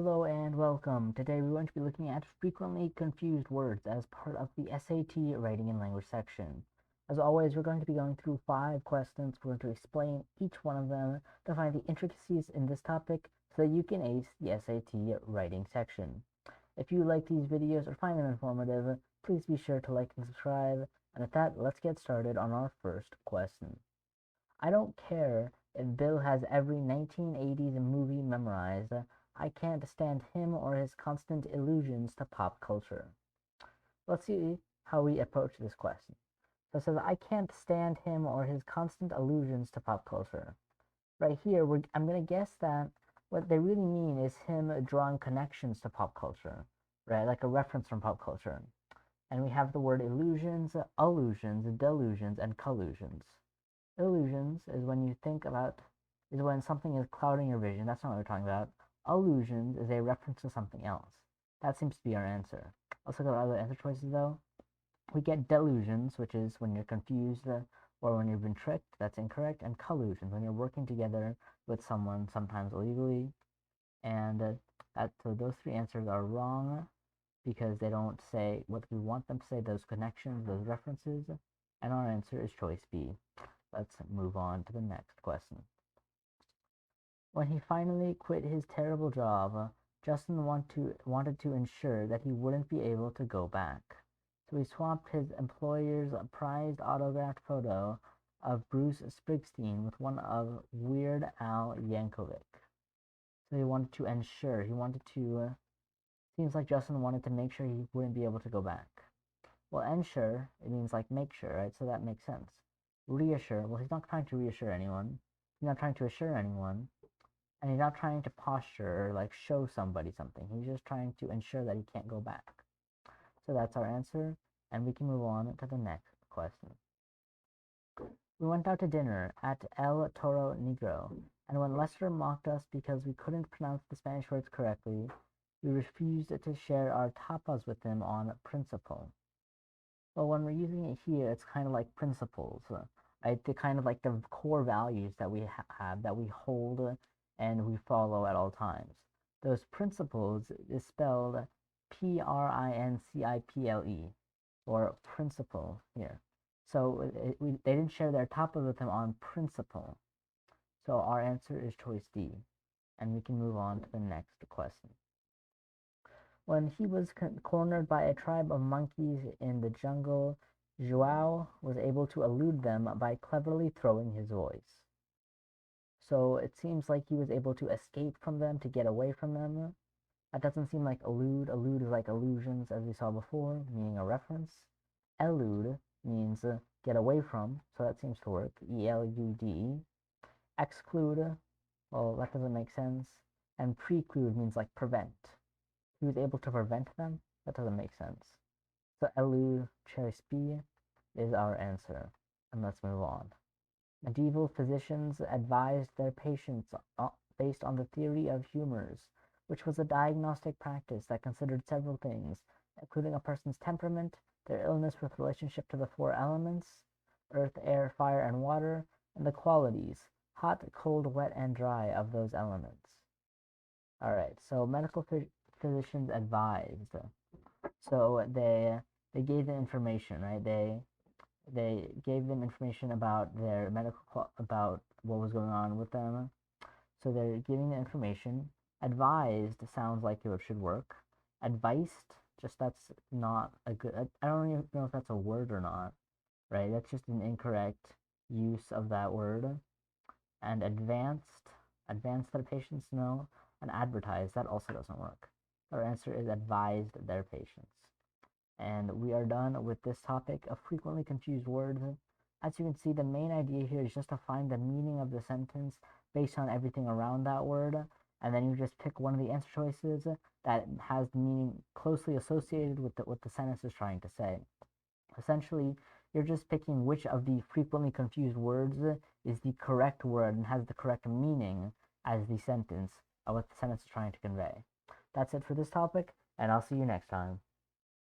Hello and welcome. Today we're going to be looking at frequently confused words as part of the SAT Writing and Language section. As always, we're going to be going through 5 questions. We're going to explain each one of them to find the intricacies in this topic so that you can ace the SAT Writing section. If you like these videos or find them informative, please be sure to like and subscribe. And with that, let's get started on our first question. I don't care if Bill has every 1980s movie memorized. I can't stand him or his constant allusions to pop culture. Let's see how we approach this question. So it says, I can't stand him or his constant allusions to pop culture. Right here, I'm going to guess that what they really mean is him drawing connections to pop culture, right? Like a reference from pop culture. And we have the word illusions, allusions, delusions, and collusions. Illusions is when you think about, is when something is clouding your vision. That's not what we're talking about. Allusions is a reference to something else. That seems to be our answer. Let's look at our other answer choices though. We get delusions, which is when you're confused or when you've been tricked. That's incorrect. And collusions, when you're working together with someone, sometimes illegally. And so those 3 answers are wrong because they don't say what we want them to say, those connections, those references. And our answer is choice B. Let's move on to the next question. When he finally quit his terrible job, Justin wanted to ensure that he wouldn't be able to go back. So he swapped his employer's prized autographed photo of Bruce Springsteen with one of Weird Al Yankovic. So he wanted to ensure, seems like Justin wanted to make sure he wouldn't be able to go back. Well, ensure, it means like make sure, right? So that makes sense. Reassure, well, he's not trying to reassure anyone. He's not trying to assure anyone. And he's not trying to posture or like show somebody something. He's just trying to ensure that he can't go back. So that's our answer. And we can move on to the next question. We went out to dinner at El Toro Negro, and when Lester mocked us because we couldn't pronounce the Spanish words correctly, we refused to share our tapas with him on principle. Well, when we're using it here, it's kind of like principles, right? The kind of like the core values that we have, that we hold and we follow at all times. Those principles is spelled Principle, or principle here. So they didn't share their tapas with him on principle. So our answer is choice D. And we can move on to the next question. When he was cornered by a tribe of monkeys in the jungle, Joao was able to elude them by cleverly throwing his voice. So it seems like he was able to escape from them, to get away from them. That doesn't seem like elude. Elude is like illusions, as we saw before, meaning a reference. Elude means get away from, so that seems to work. E-L-U-D-E. Exclude, well, that doesn't make sense. And preclude means like prevent. He was able to prevent them? That doesn't make sense. So elude, choice B is our answer. And let's move on. Medieval physicians advised their patients based on the theory of humors, which was a diagnostic practice that considered several things, including a person's temperament, their illness with relationship to the 4 elements, earth, air, fire, and water, and the qualities, hot, cold, wet, and dry, of those elements. All right, so medical physicians advised. So they gave them information, right? They gave them information about their about what was going on with them. So they're giving the information. Advised sounds like it should work. Advised, just that's not a good. I don't even know if that's a word or not, right? That's just an incorrect use of that word. And advanced their patients know, and advertised, that also doesn't work. Our answer is advised their patients. And we are done with this topic of frequently confused words. As you can see, the main idea here is just to find the meaning of the sentence based on everything around that word, and then you just pick one of the answer choices that has the meaning closely associated with what the sentence is trying to say. Essentially, you're just picking which of the frequently confused words is the correct word and has the correct meaning as the sentence of what the sentence is trying to convey. That's it for this topic, and I'll see you next time.